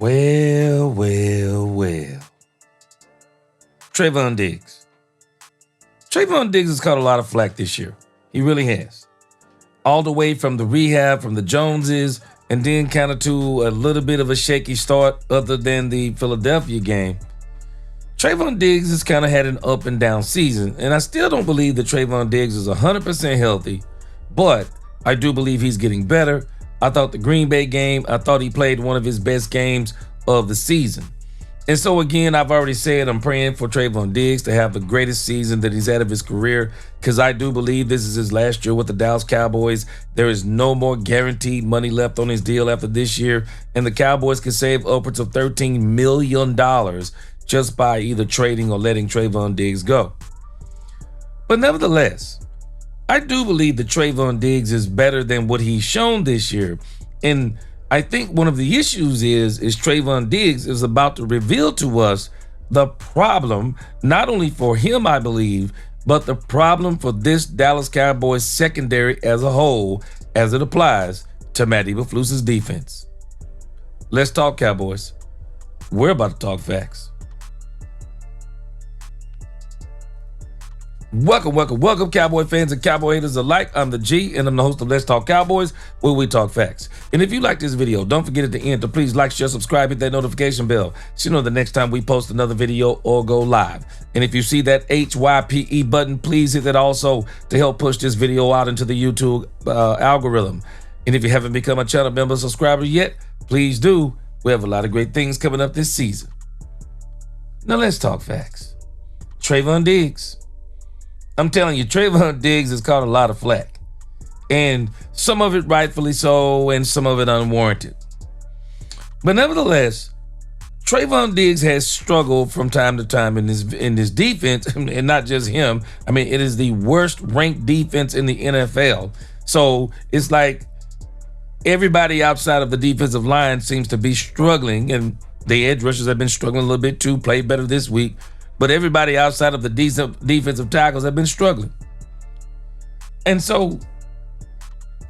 Well. Trevon Diggs. Trevon Diggs has caught a lot of flack this year. He really has. All the way from the rehab, from the Joneses, and then kind of to a little bit of a shaky start other than the Philadelphia game. Trevon Diggs has kind of had an up and down season, and I still don't believe that Trevon Diggs is 100% healthy, but I do believe he's getting better. I thought the Green Bay game, I thought he played one of his best games of the season. And so again, I've already said I'm praying for Trevon Diggs to have the greatest season that he's had of his career, because I do believe this is his last year with the Dallas Cowboys. There is no more guaranteed money left on his deal after this year, and the Cowboys can save upwards of $13 million just by either trading or letting Trevon Diggs go. But nevertheless, I do believe that Trevon Diggs is better than what he's shown this year. And I think one of the issues is Trevon Diggs is about to reveal to us the problem, not only for him, I believe, but the problem for this Dallas Cowboys secondary as a whole, as it applies to Matt Eberflus's defense. Let's talk Cowboys. We're about to talk facts. Welcome, Cowboy fans and Cowboy haters alike. I'm the G, and I'm the host of Let's Talk Cowboys, where we talk facts. And if you like this video, don't forget at the end to please like, share, subscribe, hit that notification bell so you know the next time we post another video or go live. And if you see that HYPE button, please hit that also to help push this video out into the YouTube algorithm. And if you haven't become a channel member subscriber yet, please do. We have a lot of great things coming up this season. Now let's talk facts. Trevon Diggs. I'm telling you, Trevon Diggs has caught a lot of flack, and some of it rightfully so, and some of it unwarranted. But nevertheless, Trevon Diggs has struggled from time to time in this defense, and not just him. I mean, it is the worst ranked defense in the NFL. So it's like everybody outside of the defensive line seems to be struggling, and the edge rushers have been struggling a little bit too, played better this week. But everybody outside of the defensive tackles have been struggling. And so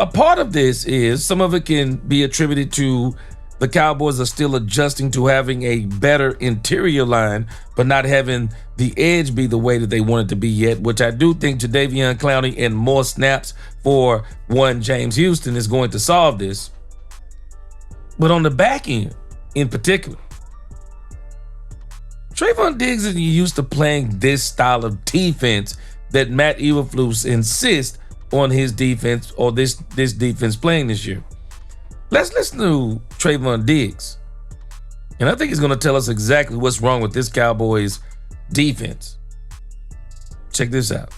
a part of this is some of it can be attributed to the Cowboys are still adjusting to having a better interior line, but not having the edge be the way that they want it to be yet, which I do think Jadeveon Clowney and more snaps for one James Houston is going to solve this. But on the back end in particular, Trevon Diggs isn't used to playing this style of defense that Matt Eberflus insists on his defense or this defense playing this year. Let's listen to Trevon Diggs. And I think he's going to tell us exactly what's wrong with this Cowboys defense. Check this out.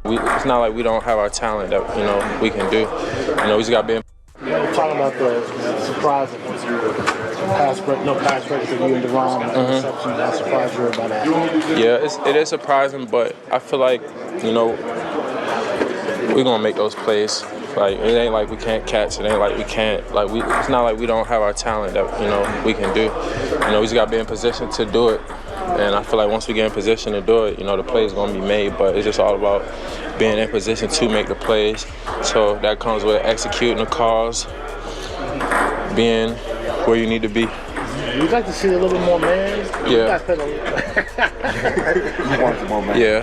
It's not like we don't have our talent that, we can do. We just got to be. Talking about the surprise of pass break for you and Devon, interception, that surprised you about that? Yeah, it is surprising, but I feel like, we're going to make those plays. Like, it ain't like we can't catch. It ain't like we can't. It's not like we don't have our talent that, we can do. We just got to be in position to do it. And I feel like once we get in position to do it, the play is going to be made. But it's just all about being in position to make the plays. So that comes with executing the calls, being where you need to be. We'd like to see a little bit more man. Yeah. You want some more man? Yeah.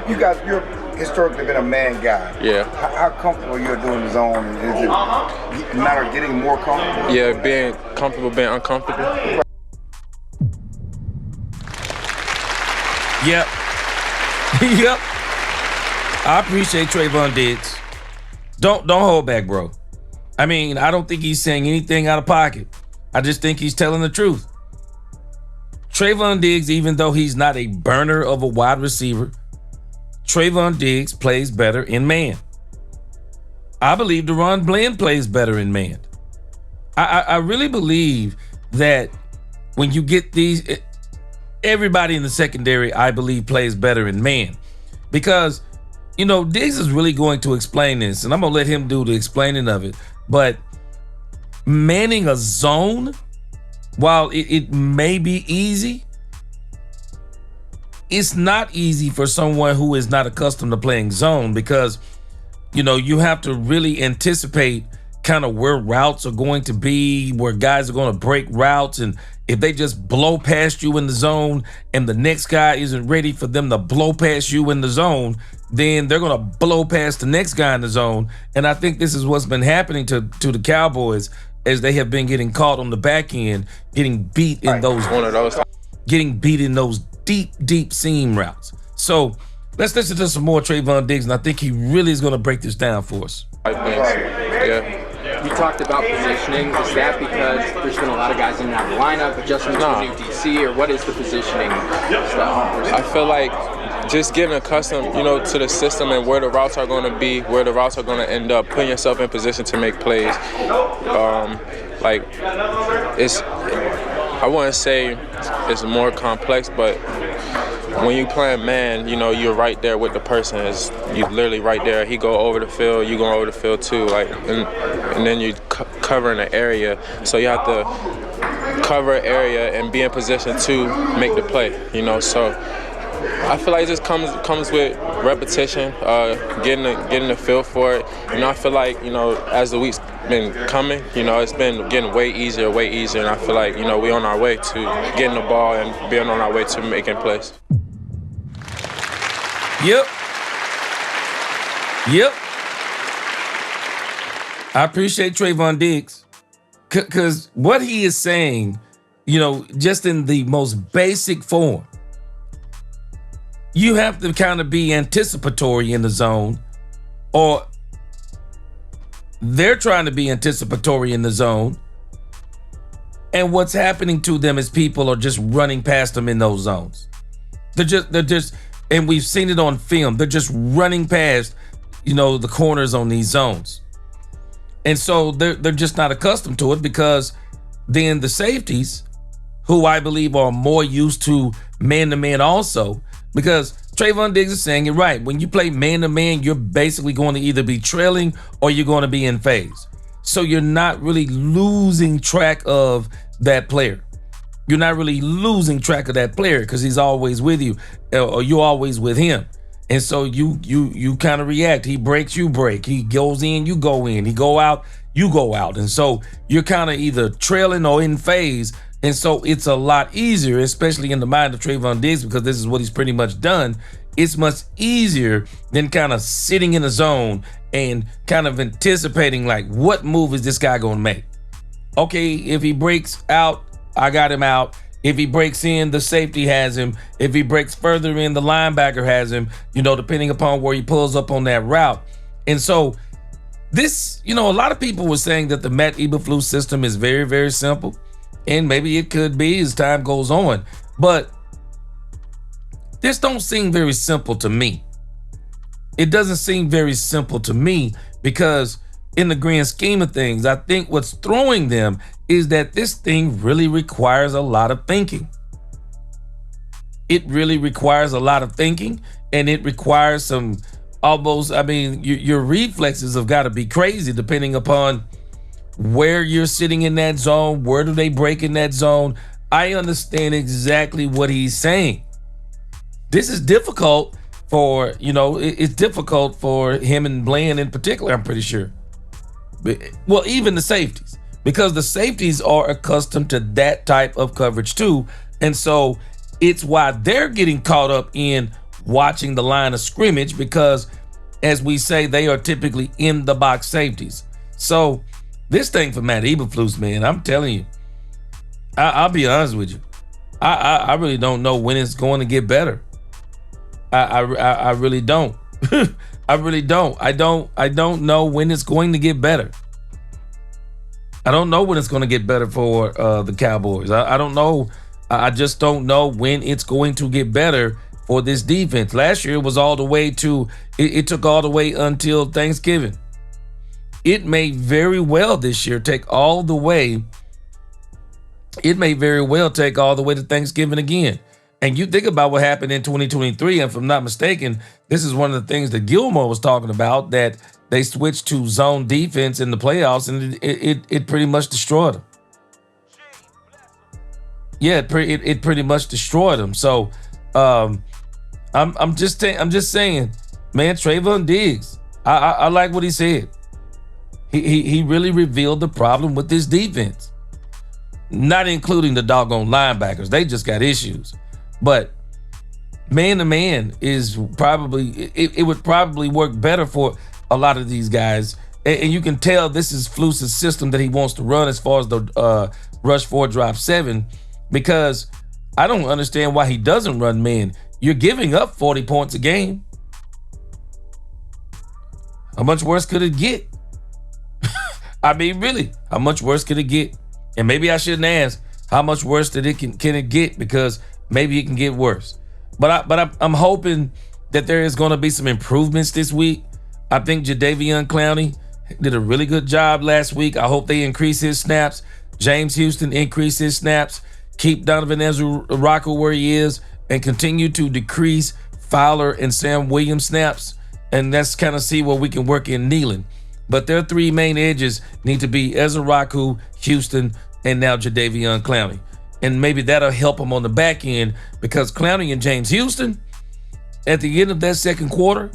Because you're historically been a man guy. Yeah. How comfortable you're doing the zone? Is it a matter of getting more comfortable? Yeah, being comfortable, being uncomfortable. Yep. Yep. I appreciate Trevon Diggs. Don't hold back, bro. I mean, I don't think he's saying anything out of pocket. I just think he's telling the truth. Trevon Diggs, even though he's not a burner of a wide receiver, Trevon Diggs plays better in man. I believe Deron Bland plays better in man. I really believe that when you get these, everybody in the secondary, I believe, plays better in man. Because, Diggs is really going to explain this, and I'm going to let him do the explaining of it. But manning a zone, while it may be easy, it's not easy for someone who is not accustomed to playing zone, because, you have to really anticipate kind of where routes are going to be, where guys are going to break routes. And if they just blow past you in the zone and the next guy isn't ready for them to blow past you in the zone, then they're going to blow past the next guy in the zone. And I think this is what's been happening to the Cowboys as they have been getting caught on the back end, getting beat in those deep seam routes. So let's listen to some more Trevon Diggs, and I think he really is going to break this down for us. Yeah. You talked about positioning. Is that because there's been a lot of guys in and out of the lineup, adjustment to a new DC, or what is the positioning stuff? I feel like just getting accustomed, to the system and where the routes are going to be, where the routes are going to end up, putting yourself in position to make plays. I wouldn't say it's more complex, but when you play man, you're right there with the person. You're literally right there. He go over the field, you go over the field too. And then you covering an area, so you have to cover an area and be in position to make the play. So I feel like it just comes with repetition, getting the feel for it. I feel like as the weeks been coming, it's been getting way easier, and I feel like we on our way to getting the ball and being on our way to making plays. Yep. I appreciate Trevon Diggs because what he is saying, just in the most basic form, you have to kind of be anticipatory in the zone, or they're trying to be anticipatory in the zone. And what's happening to them is people are just running past them in those zones. They're just, and we've seen it on film. They're just running past, the corners on these zones. And so they're just not accustomed to it, because then the safeties, who I believe are more used to man-to-man also, because Trevon Diggs is saying it right. When you play man-to-man, you're basically going to either be trailing or you're going to be in phase. So you're not really losing track of that player. You're not really losing track of that player because he's always with you, or you're always with him. And so you kind of react. He breaks, you break. He goes in, you go in. He go out, you go out. And so you're kind of either trailing or in phase. And so it's a lot easier, especially in the mind of Trevon Diggs, because this is what he's pretty much done. It's much easier than kind of sitting in a zone and kind of anticipating, like, what move is this guy going to make? Okay, if he breaks out, I got him out. If he breaks in, the safety has him. If he breaks further in, the linebacker has him, depending upon where he pulls up on that route. And so this, a lot of people were saying that the Matt Eberflus system is very, very simple. And maybe it could be as time goes on. But this don't seem very simple to me. It doesn't seem very simple to me, because in the grand scheme of things, I think what's throwing them is that this thing really requires a lot of thinking. It really requires a lot of thinking, and it requires some your reflexes have got to be crazy depending upon where you're sitting in that zone. Where do they break in that zone? I understand exactly what he's saying. This is difficult for, it's difficult for him and Bland in particular, I'm pretty sure. Well, even the safeties, because the safeties are accustomed to that type of coverage too. And so it's why they're getting caught up in watching the line of scrimmage, because, as we say, they are typically in the box safeties. So this thing for Matt Eberflus, man, I'm telling you, I'll be honest with you. I really don't know when it's going to get better. I really don't. I really don't. I don't know when it's going to get better. I don't know when it's going to get better for the Cowboys. I don't know. I just don't know when it's going to get better for this defense. Last year it was all the way to, it took all the way until Thanksgiving. It may very well this year take all the way. It may very well take all the way to Thanksgiving again. And you think about what happened in 2023, and if I'm not mistaken, this is one of the things that Gilmore was talking about, that they switched to zone defense in the playoffs, and it pretty much destroyed them. Yeah, it pretty much destroyed them. So I'm just saying, man, Trevon Diggs, I like what he said. He really revealed the problem with this defense. Not including the doggone linebackers. They just got issues. But man-to-man is probably, it would probably work better for a lot of these guys. And you can tell this is Flus' system that he wants to run as far as the rush 4, drop 7, because I don't understand why he doesn't run man. You're giving up 40 points a game. How much worse could it get? I mean, really, how much worse could it get? And maybe I shouldn't ask how much worse can it get, because maybe it can get worse. But I'm hoping that there is going to be some improvements this week. I think Jadeveon Clowney did a really good job last week. I hope they increase his snaps. James Houston increase his snaps. Keep Donovan Ezra-Rocco where he is, and continue to decrease Fowler and Sam Williams snaps. And let's kind of see where we can work in kneeling. But their three main edges need to be Ezra-Rocco, Houston, and now Jadeveon Clowney. And maybe that'll help them on the back end, because Clowney and James Houston, at the end of that second quarter,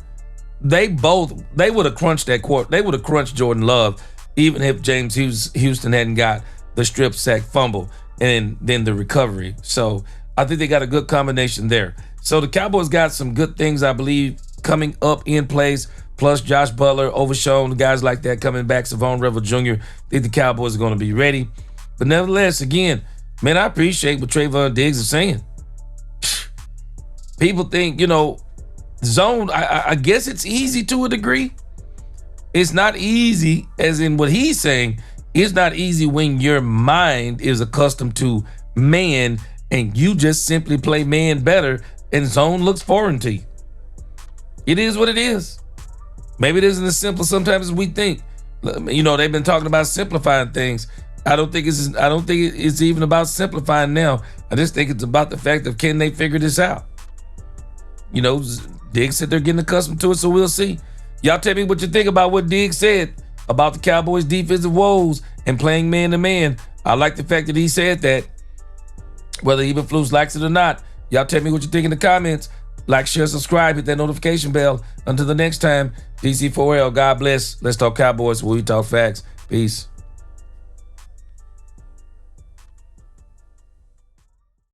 they would have crunched that quarter. They would have crunched Jordan Love, even if James Houston hadn't got the strip sack fumble and then the recovery. So I think they got a good combination there. So the Cowboys got some good things, I believe, coming up in place. Plus Josh Butler, Overshown, guys like that coming back, Savon Revel Jr. I think the Cowboys are going to be ready. But nevertheless, again, man, I appreciate what Trevon Diggs is saying. People think, zone, I guess it's easy to a degree. It's not easy, as in what he's saying, it's not easy when your mind is accustomed to man and you just simply play man better and zone looks foreign to you. It is what it is. Maybe it isn't as simple sometimes as we think. They've been talking about simplifying things. I don't think it's even about simplifying now. I just think it's about the fact of, can they figure this out? Diggs said they're getting accustomed to it, so we'll see. Y'all tell me what you think about what Diggs said about the Cowboys' defensive woes and playing man-to-man. I like the fact that he said that. Whether Eberflus likes it or not, y'all tell me what you think in the comments. Like, share, subscribe, hit that notification bell. Until the next time, DC4L, God bless. Let's talk Cowboys where we talk facts. Peace.